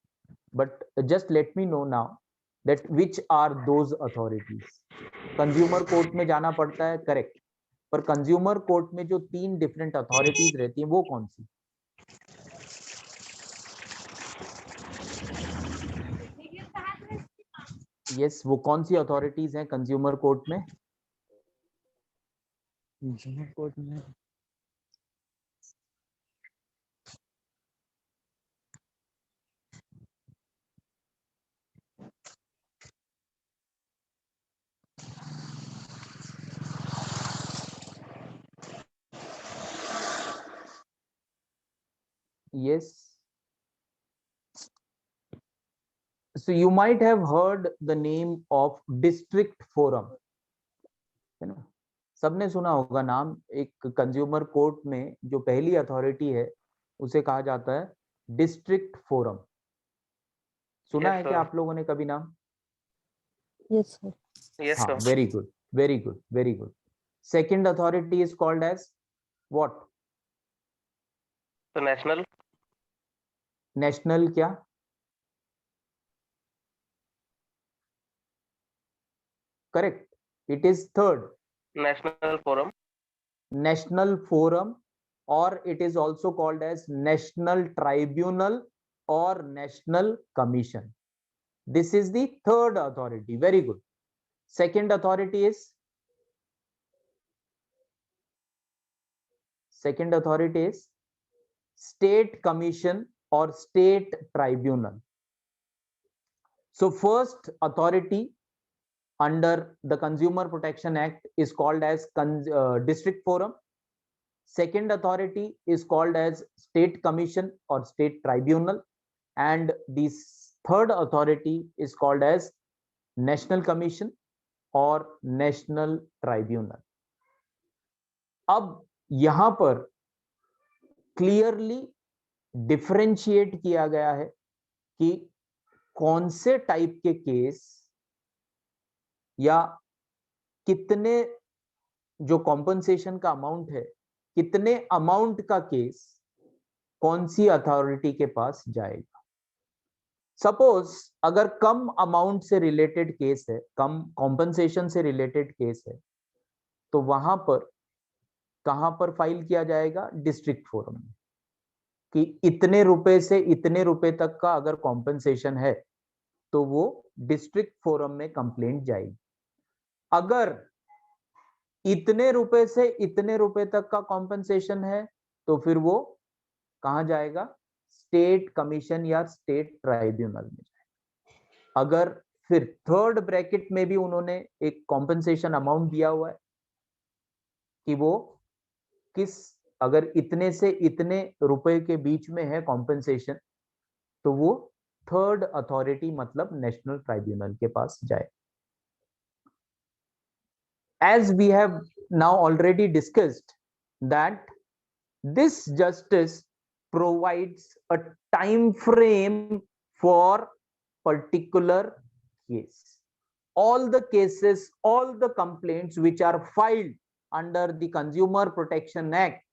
But just let me know now that which are those authorities. Consumer court में जाना पड़ता है, correct, पर consumer court में जो 3 different authorities रहती हैं वो कौन सी? यस, वो कौन सी अथॉरिटीज हैं कंज्यूमर कोर्ट में? कंज्यूमर कोर्ट में Yes. So you might have heard the name of district forum, है ना? सबने सुना होगा नाम. एक कंज्यूमर कोर्ट में जो पहली अथॉरिटी है उसे कहा जाता है डिस्ट्रिक्ट फोरम. सुना है क्या आप लोगों ने कभी नाम? Yes, sir. yes हाँ, sir. very good, very good, very good. Second authority is called as what? So national National क्या? Correct. It is third. national forum. National forum, or it is also called as national tribunal or national commission. This is the third authority. Very good. Second authority is state commission or state tribunal. So first authority under the Consumer Protection Act is called as district forum. Second authority is called as state commission or state tribunal, and the third authority is called as national commission और national tribunal. अब यहां पर clearly differentiate किया गया है कि कौन से टाइप के केस या कितने जो कॉम्पनसेशन का अमाउंट है, कितने अमाउंट का केस कौन सी अथॉरिटी के पास जाएगा. सपोज अगर कम अमाउंट से रिलेटेड केस है, कम कॉम्पनसेशन से रिलेटेड केस है, तो वहां पर कहां पर फाइल किया जाएगा? डिस्ट्रिक्ट फोरम में, कि इतने रुपए से इतने रुपए तक का अगर कॉम्पनसेशन है तो वो डिस्ट्रिक्ट फोरम में कंप्लेंट जाएगी. अगर इतने रुपए से इतने रुपए तक का कॉम्पनसेशन है तो फिर वो कहां जाएगा? स्टेट कमीशन या स्टेट ट्राइब्यूनल में जाएगा. अगर फिर थर्ड ब्रैकेट में भी उन्होंने एक कॉम्पनसेशन अमाउंट दिया हुआ है कि वो किस, अगर इतने से इतने रुपए के बीच में है कॉम्पनसेशन, तो वो थर्ड अथॉरिटी मतलब नेशनल ट्राइब्यूनल के पास जाए. As we have now already discussed that this justice provides a time frame for particular case. All the cases, all the complaints which are filed under the Consumer Protection Act,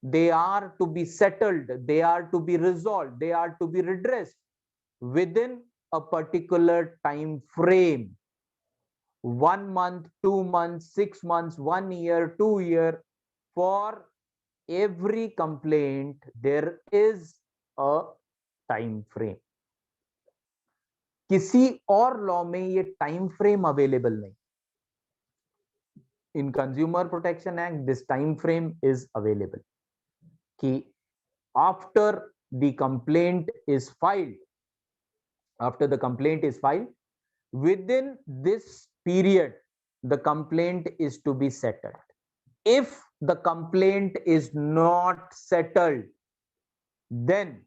they are to be settled, they are to be resolved, they are to be redressed within a particular time frame. 1 month, 2 months, 6 months, 1 year, 2 year. For every complaint there is a time frame. किसी और law में ये time frame available नहीं. In consumer protection act this time frame is available कि after the complaint is filed, after the complaint is filed, within this period the complaint is to be settled. If the complaint is not settled, then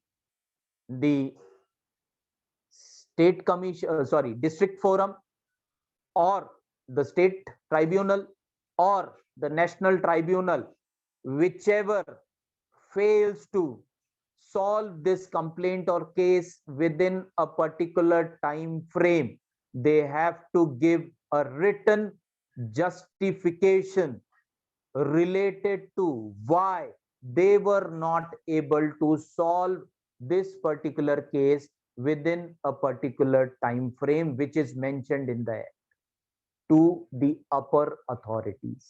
the state commission, district forum or the state tribunal or the national tribunal, whichever fails to solve this complaint or case within a particular time frame, they have to give a written justification related to why they were not able to solve this particular case within a particular time frame which is mentioned in the act to the upper authorities.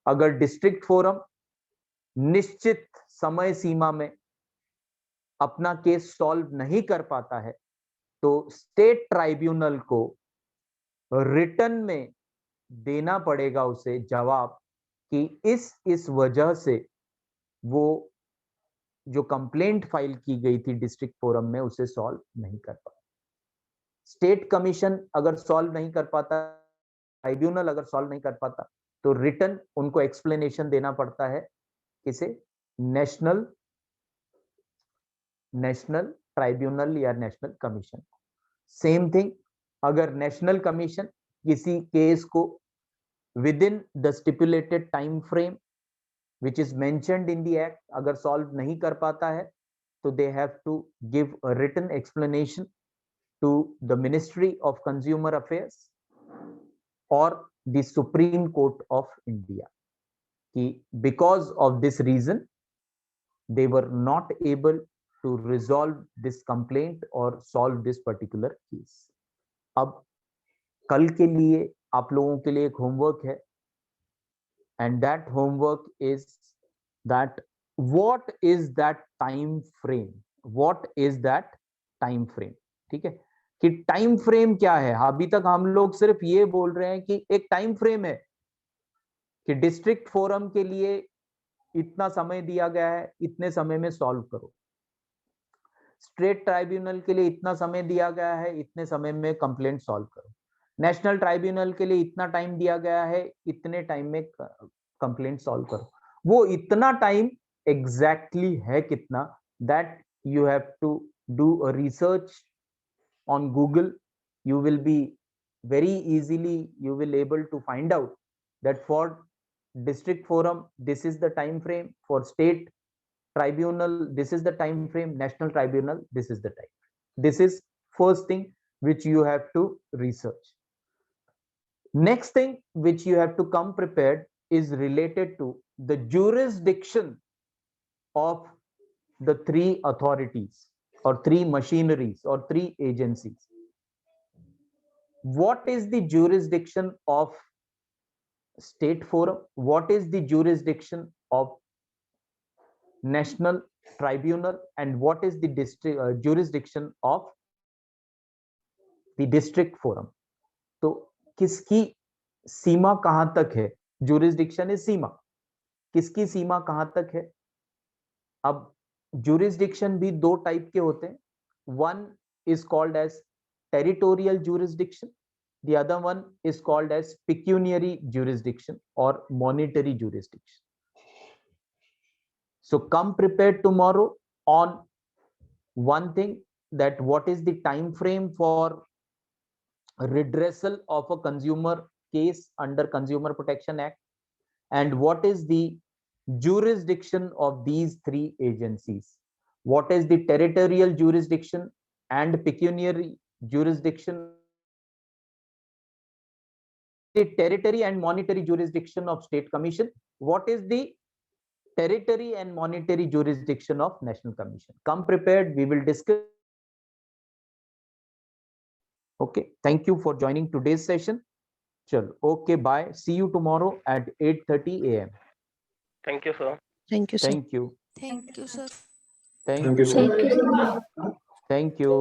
अगर district forum निश्चित समय सीमा में अपना case solve नहीं कर पाता है तो स्टेट ट्राइब्यूनल को रिटन में देना पड़ेगा उसे जवाब कि इस वजह से वो जो कंप्लेंट फाइल की गई थी डिस्ट्रिक्ट फोरम में उसे सॉल्व नहीं कर पाया। स्टेट कमीशन अगर सॉल्व नहीं कर पाता, ट्राइब्यूनल अगर सॉल्व नहीं कर पाता, तो रिटन उनको एक्सप्लेनेशन देना पड़ता है किसे, नेशनल ट्राइब्यूनल या नेशनल कमीशन। सेम थिंग, अगर नेशनल कमीशन किसी केस को within the stipulated time frame which is mentioned in the act अगर सॉल्व नहीं कर पाता है तो they have to give a written explanation to the Ministry of Consumer Affairs or the Supreme Court of India कि because of this reason they were not able to resolve this complaint or solve this particular case। अब कल के लिए आप लोगों के लिए एक होमवर्क है, and that homework is that what is that time frame, what is that time frame। ठीक है कि टाइम फ्रेम क्या है। अभी तक हम लोग सिर्फ ये बोल रहे हैं कि एक टाइम फ्रेम है कि डिस्ट्रिक्ट फोरम के लिए इतना समय दिया गया है, इतने समय में सॉल्व करो। स्टेट ट्राइब्यूनल के लिए इतना समय दिया गया है, इतने समय में कंप्लेंट सॉल्व करो। नेशनल ट्राइब्यूनल के लिए इतना टाइम दिया गया है, इतने टाइम में कंप्लेंट सॉल्व करो। वो इतना टाइम एग्जैक्टली है कितना, that you have to do a research on Google. You will be very easily you will able to find out that for district forum this is the time frame, for state tribunal this is the time frame, national tribunal this is the time. This is first thing which you have to research. Next thing which you have to come prepared is related to the jurisdiction of the three authorities or three machineries or three agencies. What is the jurisdiction of state forum, what is the jurisdiction of national tribunal, and what is the district jurisdiction of the district forum। तो किसकी सीमा कहां तक है, jurisdiction is सीमा, किसकी सीमा कहां तक है। अब jurisdiction भी दो टाइप के होते हैं, one is called as territorial jurisdiction, the other one is called as pecuniary jurisdiction or monetary jurisdiction। So come prepared tomorrow on one thing, that what is the time frame for redressal of a consumer case under Consumer Protection Act, and what is the jurisdiction of these three agencies, what is the territorial jurisdiction and pecuniary jurisdiction, the territory and monetary jurisdiction of state commission, what is the territory and monetary jurisdiction of national commission। Come prepared, we will discuss। Okay, thank you for joining today's session। Chalo, okay, bye, see you tomorrow at 8:30 AM। Thank you, sir. Thank you, sir. Thank you, Thank you, sir. thank Thank you, you, sir. Thank you. thank you।